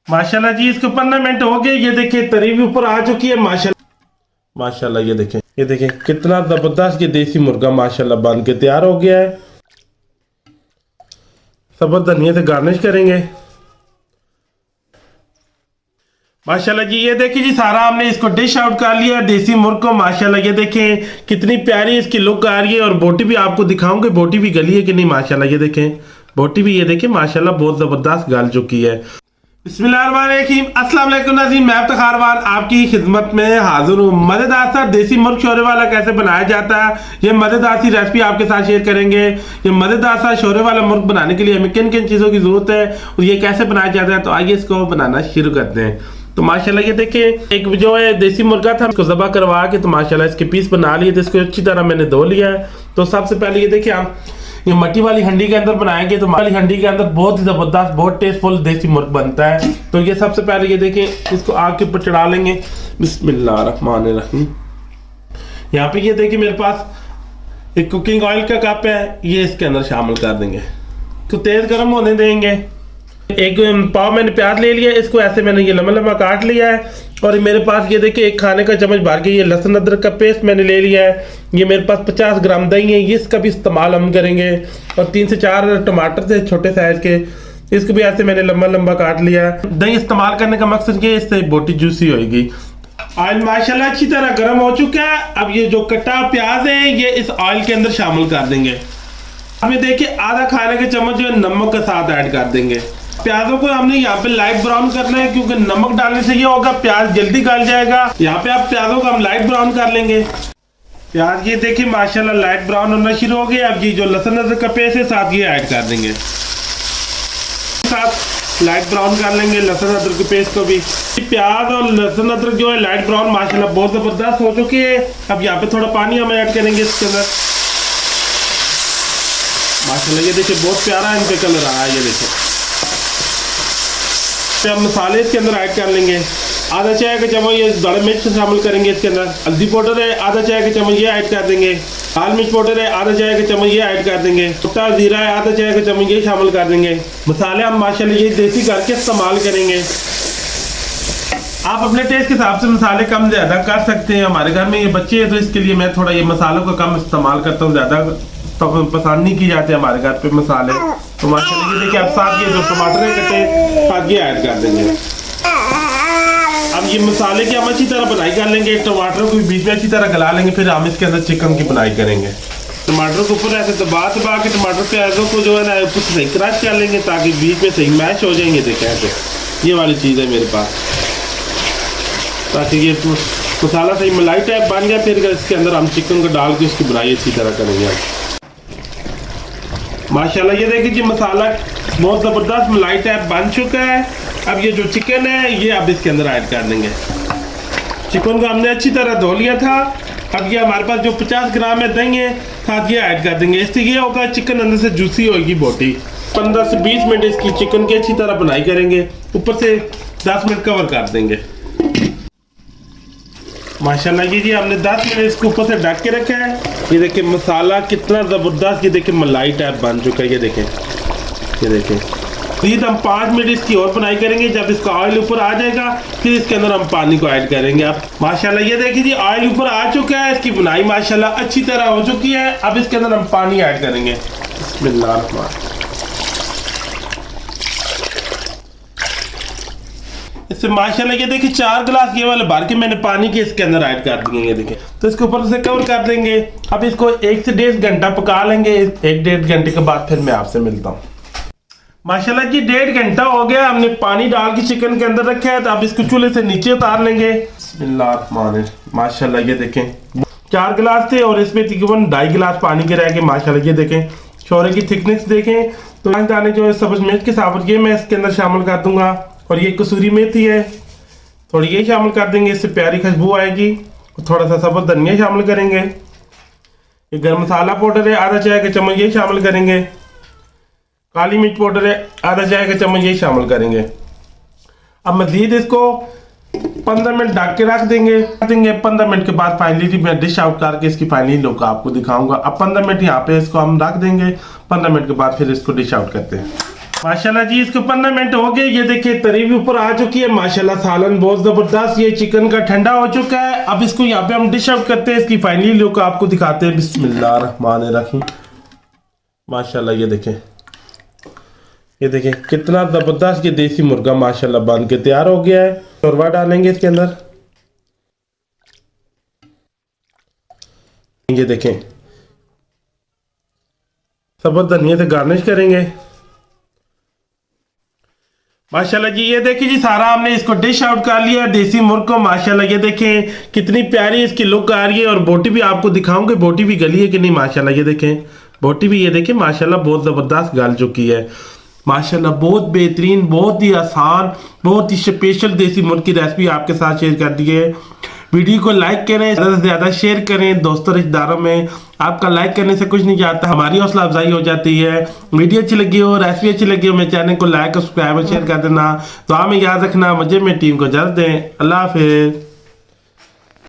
माशाल्लाह जी इसको 15 मिनट हो गए। ये देखिए तरी भी ऊपर आ चुकी है माशाल्लाह। माशाल्लाह ये देखें कितना जबरदस्त ये देसी मुर्गा माशाल्लाह बन के तैयार हो गया है। सब धनिया से गार्निश करेंगे माशाल्लाह जी। ये देखिए जी सारा हमने इसको डिश आउट कर लिया देसी मुर्ग को माशाल्लाह। ये देखें कितनी प्यारी इसकी लुक आ रही है और बोटी भी आपको दिखाऊंगे बोटी भी गली है कि नहीं माशाल्लाह। ये देखें बोटी भी ये देखें माशाल्लाह बहुत जबरदस्त गल चुकी है। बिस्मिल्लाहिर्रहमानिर्रहीम, अस्सलाम वालेकुम नाज़रीन, मैं अफ्तार खान आपकी खिदमत में हाजिर हूँ। मज़ेदार सा देसी मुर्ग शोरे वाला कैसे बनाया जाता है ये मज़ेदार सी रेसिपी आपके साथ शेयर करेंगे। ये मज़ेदार सा शोरे वाला मुर्ग बनाने के लिए हमें किन किन चीज़ों की ज़रूरत है और ये कैसे बनाया जाता है, तो आइए इसको बनाना शुरू करते हैं। तो माशाल्लाह ये देखिए एक जो है देसी मुर्गा था उसको ज़बह करवा के तो माशाल्लाह इसके पीस बना लिए, तो इसको अच्छी तरह मैंने धो लिया है। तो सबसे पहले ये देखिए हम ये मट्टी वाली हंडी के अंदर बनाएंगे तो वाली हंडी के अंदर बहुत ही जबरदस्त बहुत टेस्टफुल देसी मुर्ग बनता है। तो ये सबसे पहले ये देखें इसको आग के ऊपर चढ़ा लेंगे। बिस्मिल्लाहिर्रहमानिर्रहीम। यहाँ पे ये देखिए मेरे पास एक कुकिंग ऑयल का कप है, ये इसके अंदर शामिल कर देंगे। तो तेज गर्म होने देंगे। एक पाव मैंने प्याज ले लिया, इसको ऐसे मैंने ये लम्बा लम्बा काट लिया है। और मेरे पास ये देखिए एक खाने का चम्मच भर के ये लहसुन अदरक का पेस्ट मैंने ले लिया है। ये मेरे पास 50 ग्राम दही है, ये इसका भी इस्तेमाल हम करेंगे। और 3 से 4 टमाटर थे छोटे साइज के, इसको भी ऐसे मैंने लंबा लंबा काट लिया है। दही इस्तेमाल करने का मकसद ये इससे बोटी जूसी होगी। ऑयल माशाल्लाह अच्छी तरह गर्म हो चुका है। अब ये जो कटा प्याज है ये इस ऑयल के अंदर शामिल कर देंगे। अब ये देखिए आधा खाने का चम्मच जो है नमक के साथ ऐड कर देंगे। प्याजों को हमने यहाँ पे लाइट ब्राउन करना है क्योंकि नमक डालने से ये होगा प्याज जल्दी गल जाएगा। यहाँ पे आप प्याजों को हम लाइट ब्राउन कर लेंगे। प्याज ये देखिए माशाल्लाह लाइट ब्राउन होना शुरू हो गया। अब ये जो लहसुन अदरक का पेस्ट है साथ ये ऐड कर देंगे, साथ लाइट ब्राउन कर लेंगे लहसुन अदरक के पेस्ट को भी। प्याज और लहसुन अदरक जो है लाइट ब्राउन माशाल्लाह बहुत जबरदस्त हो चुकी है। अब यहाँ पे थोड़ा पानी हम ऐड करेंगे इसके अंदर। माशाल्लाह ये देखिए बहुत प्यारा इन पे कलर आया है। ये देखिए हम मसाले इसके अंदर ऐड कर लेंगे। आधा चाय का चम्मच ये बड़े मिर्च शामिल करेंगे इसके अंदर। हल्दी पाउडर है आधा चाय का चम्मच ये ऐड कर देंगे। लाल मिर्च पाउडर है आधा चाय का चम्मच ये ऐड कर देंगे। टुकड़ा जीरा है आधा चाय का चम्मच ये शामिल कर देंगे। मसाले हम माशाल्लाह ये देसी घर के इस्तेमाल करेंगे। आप अपने टेस्ट के हिसाब से मसाले कम ज़्यादा कर सकते हैं। हमारे घर में ये बच्चे हैं तो इसके लिए मैं थोड़ा ये मसालों का कम इस्तेमाल करता हूँ, ज़्यादा तो पसंद नहीं की जाते हमारे घर पे मसाले। तो माशाल्लाह ये देखिए आप साथ ये जो टमाटर है कटे साथ ये ऐड कर देंगे। अब ये मसाले की हम अच्छी तरह बनाई कर लेंगे। टमाटरों को बीच में अच्छी तरह गला लेंगे, फिर हम इसके अंदर चिकन की बनाई करेंगे। टमाटरों के ऊपर ऐसे दबा के टमाटर प्याजों को जो है ना कुछ सही क्रश कर लेंगे ताकि बीच में सही मैश हो जाएंगे। देखें ऐसे ये वाली चीज़ है मेरे पास, ताकि ये मसाला सही मलाई टाइप बन गया। फिर इसके अंदर हम चिकन को डाल के उसकी बुनाई अच्छी तरह करेंगे। माशाल्लाह ये देखिए जी मसाला बहुत ज़बरदस्त मलाई टाइप बन चुका है। अब ये जो चिकन है ये अब इसके अंदर ऐड कर देंगे। चिकन को हमने अच्छी तरह धो लिया था। अब ये हमारे पास जो 50 ग्राम है दही है साथ ये ऐड कर देंगे। इससे ये होगा चिकन अंदर से जूसी होगी बोटी। 15 से 20 मिनट इसकी चिकन की अच्छी तरह बनाई करेंगे। ऊपर से 10 मिनट कवर कर देंगे। माशाल्लाह ये जी हमने 10 मिनट इसको ऊपर से ढक के रखा है। ये देखिए मसाला कितना ज़बरदस्त ये देखिए मलाई टाइप बन चुका है। ये देखें प्लीज़ हम 5 मिनट इसकी और बनाई करेंगे। जब इसका ऑयल ऊपर आ जाएगा फिर इसके अंदर हम पानी को ऐड करेंगे। अब माशाल्लाह ये देखिए जी ऑयल ऊपर आ चुका है, इसकी बुनाई माशाल्लाह अच्छी तरह हो चुकी है। अब इसके अंदर हम पानी ऐड करेंगे। बिस्मिल्लाह। इससे माशाल्लाह ये देखिए 4 गिलास ये वाले भर के मैंने पानी के इसके अंदर ऐड कर दिए। ये देखिए तो इसके ऊपर से कवर कर देंगे। अब इसको 1 से 1.5 घंटा पका लेंगे। 1-1.5 घंटे के बाद फिर मैं आपसे मिलता हूँ। माशाल्लाह जी 1.5 घंटा हो गया, हमने पानी डाल के चिकन के अंदर रखा है। तो अब इसको चूल्हे से नीचे उतार लेंगे। बिस्मिल्लाह। माशाल्लाह ये देखें 4 गिलास थे और इसमें तकरीबन 2.5 गिलास पानी के रह गए। माशाल्लाह ये देखें शोरे की थिकनेस देखें। तो दाने जो है सब्ज मिर्च के साबुत ये मैं इसके अंदर शामिल कर दूंगा। और ये कसूरी मेथी है थोड़ी ये शामिल कर देंगे, इससे प्यारी खुशबू आएगी। थोड़ा सा सब्ज़ धनिया शामिल करेंगे। ये गरम मसाला पाउडर है आधा चाय का चम्मच ये शामिल करेंगे। काली मिर्च पाउडर है आधा चाय का चम्मच ये शामिल करेंगे। अब मज़ीद इसको 15 मिनट ढक के रख देंगे। 15 मिनट के बाद फाइनली मैं डिश आउट करके इसकी फाइनली लुक आपको दिखाऊंगा। अब 15 मिनट यहाँ पे इसको हम रख देंगे। 15 मिनट के बाद फिर इसको डिश आउट करते हैं। माशाल्लाह जी इसको 15 मिनट हो गए। ये देखिए तरी भी ऊपर आ चुकी है माशाल्लाह। सालन बहुत जबरदस्त, ये चिकन का ठंडा हो चुका है। अब इसको यहाँ पे हम डिश आउट करते हैं। इसकी फाइनली लुक आपको दिखाते हैं। बिस्मिल्लाहिर्रहमानिर्रहीम। माशाल्लाह ये देखें कितना जबरदस्त ये देसी मुर्गा माशाल्लाह बन के तैयार हो गया है। शोरबा डालेंगे इसके अंदर। ये देखें सब्ज़ धनिया से गार्निश करेंगे माशाल्लाह जी। ये देखिए जी सारा हमने इसको डिश आउट कर लिया देसी मुर्ग को माशाल्लाह। ये देखें कितनी प्यारी इसकी लुक आ रही है और बोटी भी आपको दिखाऊंगे बोटी भी गली है कि नहीं माशाल्लाह। ये देखें बोटी भी ये देखें माशाल्लाह बहुत ज़बरदस्त गल चुकी है माशाल्लाह। बहुत बेहतरीन, बहुत ही आसान, बहुत ही स्पेशल देसी मुर्ग की रेसिपी आपके साथ शेयर कर दी है। वीडियो को लाइक करें, ज़्यादा से ज़्यादा शेयर करें दोस्तों रिश्तेदारों में। आपका लाइक करने से कुछ नहीं जाता, हमारी हौसला अफजाई हो जाती है। वीडियो अच्छी लगी हो, रेसिपी अच्छी लगी हो, मेरे चैनल को लाइक और सब्सक्राइब और शेयर कर देना। तो हमें याद रखना, मुझे मेरी टीम को इजाज़त दें। अल्लाह हाफिज़।